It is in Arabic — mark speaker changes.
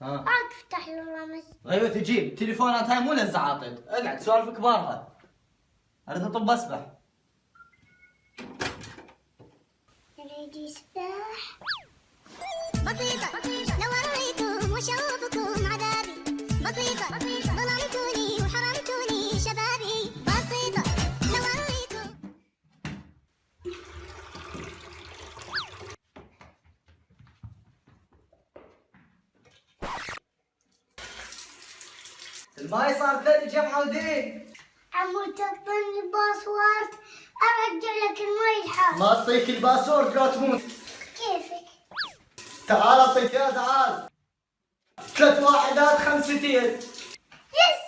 Speaker 1: ها
Speaker 2: معك افتح له الرمز.
Speaker 1: ايوه تجيب تليفونات هاي مو للزعاطيط، اقعد سوالف كبار هاي. اريد اطب اسبح.
Speaker 2: يريد يسبح.
Speaker 3: بسيطة لو أريكم وأشوفكم عذابي، بسيطة ظلمتوني وحرمتوني شبابي، بسيطة لو أريكم.
Speaker 1: الماي صار ثلج يا معودين.
Speaker 2: عمو تعطيني الباسورد ارجع لك المي الحار.
Speaker 1: ما اعطيك الباسورد لا تموت.
Speaker 2: كيفك؟
Speaker 1: تعال اعطيك اياه تعال. 3 وحدات 5 ستير.
Speaker 2: يس.